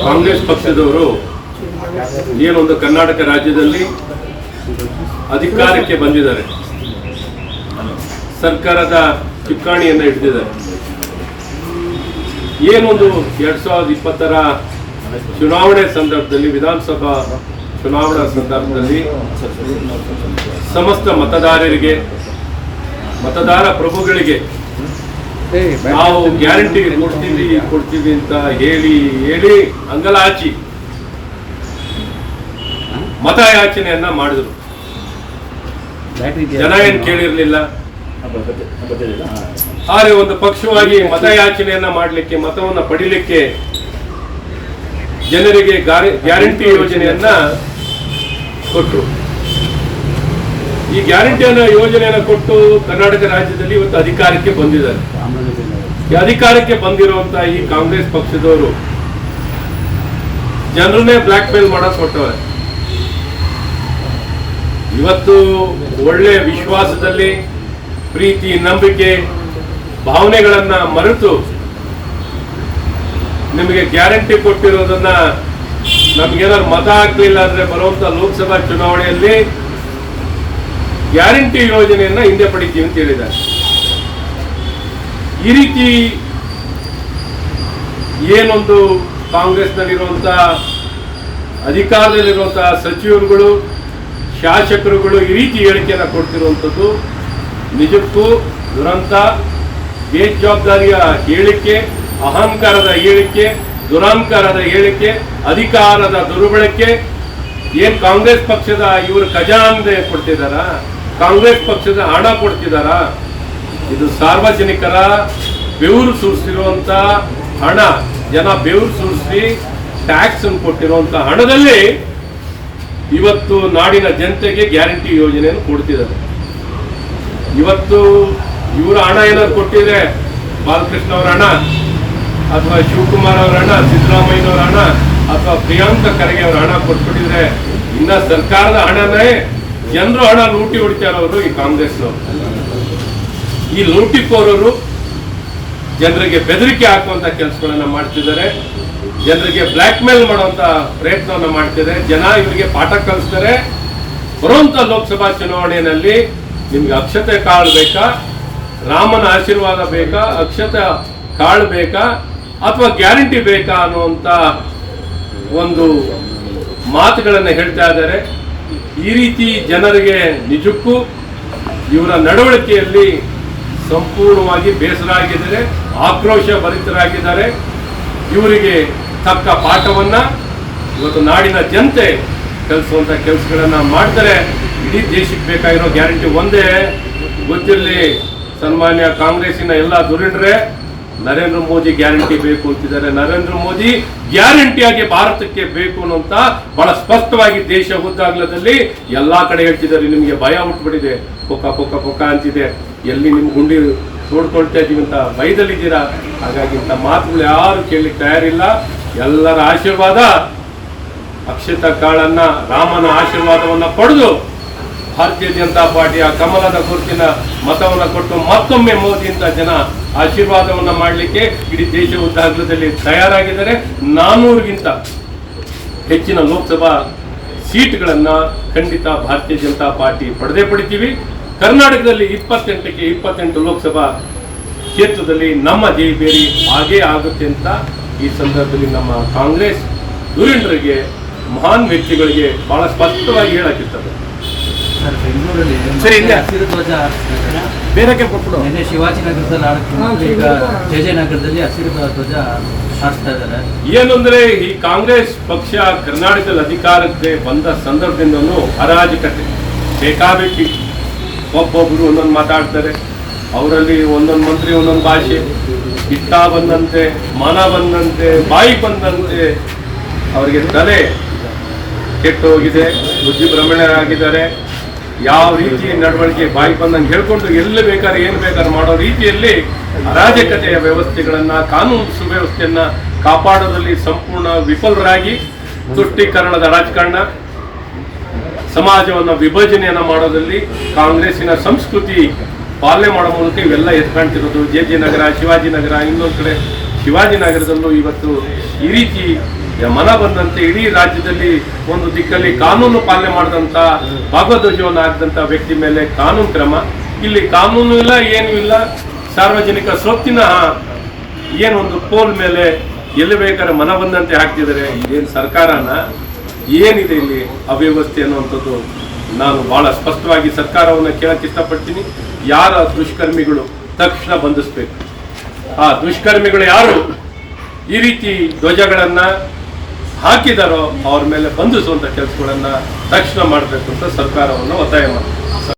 ಕಾಂಗ್ರೆಸ್ ಪಕ್ಷದವರು ಏನೊಂದು ಕರ್ನಾಟಕ ರಾಜ್ಯದಲ್ಲಿ ಅಧಿಕಾರಕ್ಕೆ ಬಂದಿದ್ದಾರೆ, ಸರ್ಕಾರದ ಚುಕ್ಕಾಣಿಯನ್ನು ಹಿಡಿದಿದ್ದಾರೆ. ಏನೊಂದು 2020ರ ಚುನಾವಣೆ ಸಂದರ್ಭದಲ್ಲಿ, ವಿಧಾನಸಭಾ ಚುನಾವಣಾ ಸಂದರ್ಭದಲ್ಲಿ ಸಮಸ್ತ ಮತದಾರರಿಗೆ, ಮತದಾರ ಪ್ರಭುಗಳಿಗೆ ನಾವು ಗ್ಯಾರಂಟಿ ಕೊಡ್ತೀವಿ ಅಂತ ಹೇಳಿ ಅಂಗಲಾಚಿ ಮತಯಾಚನೆಯನ್ನ ಮಾಡಿದ್ರು. ಜನ ಏನ್ ಕೇಳಿರ್ಲಿಲ್ಲ. ಆದರೆ ಒಂದು ಪಕ್ಷವಾಗಿ ಮತಯಾಚನೆಯನ್ನ ಮಾಡಲಿಕ್ಕೆ, ಮತವನ್ನ ಪಡಿಲಿಕ್ಕೆ ಜನರಿಗೆ ಗ್ಯಾರಂಟಿ ಯೋಜನೆಯನ್ನ ಕೊಟ್ಟರು. ಈ ಗ್ಯಾರಂಟಿಯನ್ನ ಯೋಜನೆಯನ್ನ ಕೊಟ್ಟು ಕರ್ನಾಟಕ ರಾಜ್ಯದಲ್ಲಿ ಇವತ್ತು ಅಧಿಕಾರಕ್ಕೆ ಬಂದಿದ್ದಾರೆ. ಈ ಅಧಿಕಾರಕ್ಕೆ ಬಂದಿರುವಂತಹ ಈ ಕಾಂಗ್ರೆಸ್ ಪಕ್ಷದವರು ಜನರನ್ನೇ ಬ್ಲಾಕ್ ಮೇಲ್ ಮಾಡಕ್ ಹೊರಟವ್ರೆ. ಇವತ್ತು ಒಳ್ಳೆ ವಿಶ್ವಾಸದಲ್ಲಿ, ಪ್ರೀತಿ, ನಂಬಿಕೆ, ಭಾವನೆಗಳನ್ನ ಮರೆತು ನಿಮಗೆ ಗ್ಯಾರಂಟಿ ಕೊಟ್ಟಿರೋದನ್ನ, ನಮ್ಗೇನಾದ್ರು ಮತ ಹಾಕ್ಲಿಲ್ಲ ಅಂದ್ರೆ ಬರುವಂತ ಲೋಕಸಭಾ ಚುನಾವಣೆಯಲ್ಲಿ ಗ್ಯಾರಂಟಿ ಯೋಜನೆಯನ್ನ ಹಿಂದೆ ಪಡಿತೀವಿ ಅಂತ ಹೇಳಿದ್ದಾರೆ. ಈ ರೀತಿ ಏನೊಂದು ಕಾಂಗ್ರೆಸ್ನಲ್ಲಿರುವಂತಹ ಅಧಿಕಾರದಲ್ಲಿರುವಂತಹ ಸಚಿವರುಗಳು, ಶಾಸಕರುಗಳು ಈ ರೀತಿ ಹೇಳಿಕೆಯನ್ನು ಕೊಡ್ತಿರುವಂಥದ್ದು ನಿಜಕ್ಕೂ ದುರಂತ, ಬೇಜವಾಬ್ದಾರಿಯ ಹೇಳಿಕೆ, ಅಹಂಕಾರದ ಹೇಳಿಕೆ, ದುರಹಂಕಾರದ ಹೇಳಿಕೆ, ಅಧಿಕಾರದ ದುರ್ಬಳಕೆ. ಏನ್ ಕಾಂಗ್ರೆಸ್ ಪಕ್ಷದ ಇವರು ಖಜಾನೆ ಕೊಡ್ತಿದಾರ, ಕಾಂಗ್ರೆಸ್ ಪಕ್ಷದ ಹಣ ಕೊಡ್ತಿದಾರ? ಇದು ಸಾರ್ವಜನಿಕರ ಬೆವರು ಸುರಿಸಿರುವಂತ ಹಣ, ಜನ ಬೆವರು ಸುರಿಸಿ ಟ್ಯಾಕ್ಸ್ ಅನ್ನು ಕೊಟ್ಟಿರುವಂತ ಹಣದಲ್ಲಿ ಇವತ್ತು ನಾಡಿನ ಜನತೆಗೆ ಗ್ಯಾರಂಟಿ ಯೋಜನೆಯನ್ನು ಕೊಡ್ತಿದ್ದಾರೆ. ಇವತ್ತು ಇವರ ಹಣ ಏನಾದ್ರು ಕೊಟ್ಟಿದ್ರೆ, ಬಾಲಕೃಷ್ಣ ಅವರ ಹಣ ಅಥವಾ ಶಿವಕುಮಾರ್ ಅವರ ಹಣ, ಸಿದ್ದರಾಮಯ್ಯನವರ ಹಣ ಅಥವಾ ಪ್ರಿಯಾಂಕ ಖರ್ಗೆ ಅವರ ಹಣ ಕೊಟ್ಬಿಟ್ಟಿದ್ರೆ, ಇನ್ನ ಸರ್ಕಾರದ ಹಣನೇ ಜನರು ಹಣ ಲೂಟಿ ಹೊಡಿತಾರವರು ಈ ಕಾಂಗ್ರೆಸ್ನವರು. ಈ ಲೂಟಿಕೋರರು ಜನರಿಗೆ ಬೆದರಿಕೆ ಹಾಕುವಂತ ಕೆಲಸಗಳನ್ನ ಮಾಡ್ತಿದ್ದಾರೆ, ಜನರಿಗೆ ಬ್ಲಾಕ್ ಮೇಲ್ ಮಾಡುವಂತ ಪ್ರಯತ್ನವನ್ನ ಮಾಡ್ತಿದ್ದಾರೆ. ಜನ ಇವರಿಗೆ ಪಾಠ ಕಲಿಸ್ತಾರೆ. ಬರುವಂತ ಲೋಕಸಭಾ ಚುನಾವಣೆಯಲ್ಲಿ ನಿಮ್ಗೆ ಅಕ್ಷತೆ ಕಾಳು ಬೇಕಾ, ರಾಮನ ಆಶೀರ್ವಾದ ಬೇಕಾ, ಅಕ್ಷತೆ ಕಾಳು ಬೇಕಾ ಅಥವಾ ಗ್ಯಾರಂಟಿ ಬೇಕಾ ಅನ್ನುವಂತ ಒಂದು ಮಾತುಗಳನ್ನು ಹೇಳ್ತಾ ಇದ್ದಾರೆ. ಈ ರೀತಿ ಜನರಿಗೆ ನಿಜಕ್ಕೂ ಇವರ ನಡವಳಿಕೆಯಲ್ಲಿ ಸಂಪೂರ್ಣವಾಗಿ ಬೇಸರ ಆಗಿದ್ದಾರೆ, ಆಕ್ರೋಶ ಭರಿತರಾಗಿದ್ದಾರೆ. ಇವರಿಗೆ ತಕ್ಕ ಪಾಠವನ್ನ ಇವತ್ತು ನಾಡಿನ ಜನತೆ ಕಲಿಸುವಂತ ಕೆಲಸಗಳನ್ನ ಮಾಡ್ತಾರೆ. ಇಡೀ ದೇಶಕ್ಕೆ ಬೇಕಾಗಿರೋ ಗ್ಯಾರಂಟಿ ಒಂದೇ. ಗೊತ್ತಿರಲಿ, ಸನ್ಮಾನ್ಯ ಕಾಂಗ್ರೆಸ್ಸಿನ ಎಲ್ಲ ದುರಿಡ್ರೆ ನರೇಂದ್ರ ಮೋದಿ ಗ್ಯಾರಂಟಿ ಬೇಕು ಅಂತಿದ್ದಾರೆ. ನರೇಂದ್ರ ಮೋದಿ ಗ್ಯಾರಂಟಿಯಾಗಿ ಭಾರತಕ್ಕೆ ಬೇಕು ಅನ್ನುವಂತ ಬಹಳ ಸ್ಪಷ್ಟವಾಗಿ ದೇಶ ಉದ್ದಾಗಲದಲ್ಲಿ ಎಲ್ಲಾ ಕಡೆ ಹೇಳ್ತಿದ್ದಾರೆ. ನಿಮಗೆ ಭಯ ಹುಟ್ಟುಬಿಟ್ಟಿದೆ, ಪೊಕ್ಕ ಪೊಕ್ಕ ಪೊಕ್ಕ ಅಂತಿದೆ, ಎಲ್ಲಿ ನಿಮ್ ಗುಂಡಿ ನೋಡ್ಕೊಳ್ತಾ ಇದೀವಿ ಅಂತ ಭಯದಲ್ಲಿದ್ದೀರಾ. ಹಾಗಾಗಿ ಇಂಥ ಮಾತುಗಳು ಯಾರು ಕೇಳಲಿಕ್ಕೆ ತಯಾರಿಲ್ಲ. ಎಲ್ಲರ ಆಶೀರ್ವಾದ, ಅಕ್ಷತ ಕಾಳನ್ನ, ರಾಮನ ಆಶೀರ್ವಾದವನ್ನ ಪಡೆದು ಭಾರತೀಯ ಜನತಾ ಪಾರ್ಟಿಯ ಕಮಲದ ಗುರುತಿನ ಮತವನ್ನು ಕೊಟ್ಟು ಮತ್ತೊಮ್ಮೆ ಮೋದಿ ಅಂತ ಜನ ಆಶೀರ್ವಾದವನ್ನ ಮಾಡಲಿಕ್ಕೆ ಇಡೀ ದೇಶ ಉದ್ದಾಗಲದಲ್ಲಿ ತಯಾರಾಗಿದ್ದಾರೆ. 400ಗಿಂತ ಹೆಚ್ಚಿನ ಲೋಕಸಭಾ ಸೀಟ್ಗಳನ್ನ ಖಂಡಿತ ಭಾರತೀಯ ಜನತಾ ಪಾರ್ಟಿ ಪಡಿತೀವಿ. ಕರ್ನಾಟಕದಲ್ಲಿ 28ಕ್ಕೆ 28 ಲೋಕಸಭಾ ಕ್ಷೇತ್ರದಲ್ಲಿ ನಮ್ಮ ಜಯಬೇರಿ ಹಾಗೇ ಆಗುತ್ತೆ ಅಂತ ಈ ಸಂದರ್ಭದಲ್ಲಿ ನಮ್ಮ ಕಾಂಗ್ರೆಸ್ ಧುರೀಣರಿಗೆ, ಮಹಾನ್ ವ್ಯಕ್ತಿಗಳಿಗೆ ಬಹಳ ಸ್ಪಷ್ಟವಾಗಿ ಹೇಳಕ್ಕಿರ್ತದೆ. ಸರ್, ಬೆಂಗಳೂರಲ್ಲಿ ಹಸಿರು ಧ್ವಜ ನಿನ್ನೆ ಶಿವಾಜಿನಗರದಲ್ಲಿ ಈಗ ಜಯನಗರದಲ್ಲಿ ಹಸಿರು ಧ್ವಜ ಹಾರಿಸ್ತಾ ಇದ್ದಾರೆ. ಏನಂದ್ರೆ ಈ ಕಾಂಗ್ರೆಸ್ ಪಕ್ಷ ಕರ್ನಾಟಕದಲ್ಲಿ ಅಧಿಕಾರಕ್ಕೆ ಬಂದ ಸಂದರ್ಭದಿಂದನೂ ಅರಾಜಕತೆ ಬೇಕಾಬಿಟ್ಟಿ, ಒಬ್ಬೊಬ್ರು ಒಂದೊಂದು ಮಾತಾಡ್ತಾರೆ. ಅವರಲ್ಲಿ ಒಂದೊಂದು ಮಂತ್ರಿ ಒಂದೊಂದು ಭಾಷೆ, ಇಷ್ಟ ಬಂದಂತೆ, ಮನ ಬಂದಂತೆ, ಬಾಯಿ ಬಂದಂತೆ ಅವರಿಗೆ ತಲೆ ಕೆಟ್ಟು ಹೋಗಿದೆ, ಬುದ್ಧಿ ಭ್ರಮಣರಾಗಿದ್ದಾರೆ. ಯಾವ ರೀತಿ ನಡವಳಿಕೆ ಬಾಯಿ ಬಂದಂಗೆ ಹೇಳ್ಕೊಂಡು ಎಲ್ಲಿ ಬೇಕಾದ್ರೆ ಏನು ಬೇಕಾದ್ರೆ ಮಾಡೋ ರೀತಿಯಲ್ಲಿ ಅರಾಜಕತೆಯ ವ್ಯವಸ್ಥೆಗಳನ್ನ, ಕಾನೂನು ಸುವ್ಯವಸ್ಥೆಯನ್ನ ಕಾಪಾಡೋದ್ರಲ್ಲಿ ಸಂಪೂರ್ಣ ವಿಫಲರಾಗಿ ತುಷ್ಟೀಕರಣದ ರಾಜಕಾರಣ, ಸಮಾಜವನ್ನು ವಿಭಜನೆಯನ್ನ ಮಾಡೋದ್ರಲ್ಲಿ ಕಾಂಗ್ರೆಸ್ಸಿನ ಸಂಸ್ಕೃತಿ ಪಾಲನೆ ಮಾಡೋ ಮೂಲಕ ಇವೆಲ್ಲ ಎತ್ಕಾಣ್ತಿರೋದು. ಜೆ ನಗರ, ಶಿವಾಜಿನಗರ, ಇನ್ನೊಂದು ಕಡೆ ಶಿವಾಜಿನಗರದಲ್ಲೂ ಇವತ್ತು ಈ ರೀತಿ ಮನ ಬಂದಂತೆ ಇಡೀ ರಾಜ್ಯದಲ್ಲಿ ಒಂದು ದಿಕ್ಕಲ್ಲಿ ಕಾನೂನು ಪಾಲನೆ ಮಾಡಿದಂಥ ಭಾಗಧ್ವಜವನ್ನು ಹಾಕಿದಂಥ ವ್ಯಕ್ತಿ ಮೇಲೆ ಕಾನೂನು ಕ್ರಮ. ಇಲ್ಲಿ ಕಾನೂನು ಇಲ್ಲ, ಏನೂ ಇಲ್ಲ. ಸಾರ್ವಜನಿಕ ಸ್ವತ್ತಿನ ಏನೊಂದು ಪೋಲ್ ಮೇಲೆ ಎಲ್ಲಿ ಬೇಕಾದ್ರೆ ಮನ ಬಂದಂತೆ ಹಾಕ್ತಿದ್ದಾರೆ. ಏನು ಸರ್ಕಾರನ ಏನಿದೆ ಇಲ್ಲಿ ಅವ್ಯವಸ್ಥೆ ಅನ್ನುವಂಥದ್ದು ನಾನು ಬಹಳ ಸ್ಪಷ್ಟವಾಗಿ ಸರ್ಕಾರವನ್ನು ಕೇಳಕ್ಕೆ ಇಷ್ಟಪಡ್ತೀನಿ. ಯಾರ ದುಷ್ಕರ್ಮಿಗಳು ತಕ್ಷಣ ಬಂಧಿಸಬೇಕು. ಆ ದುಷ್ಕರ್ಮಿಗಳು ಯಾರು ಈ ರೀತಿ ಧ್ವಜಗಳನ್ನು ಹಾಕಿದಾರೋ ಅವ್ರ ಮೇಲೆ ಬಂಧಿಸುವಂಥ ಕೆಲಸಗಳನ್ನು ತಕ್ಷಣ ಮಾಡಬೇಕು ಅಂತ ಸರ್ಕಾರವನ್ನು ಒತ್ತಾಯ ಮಾಡ್ತಾರೆ.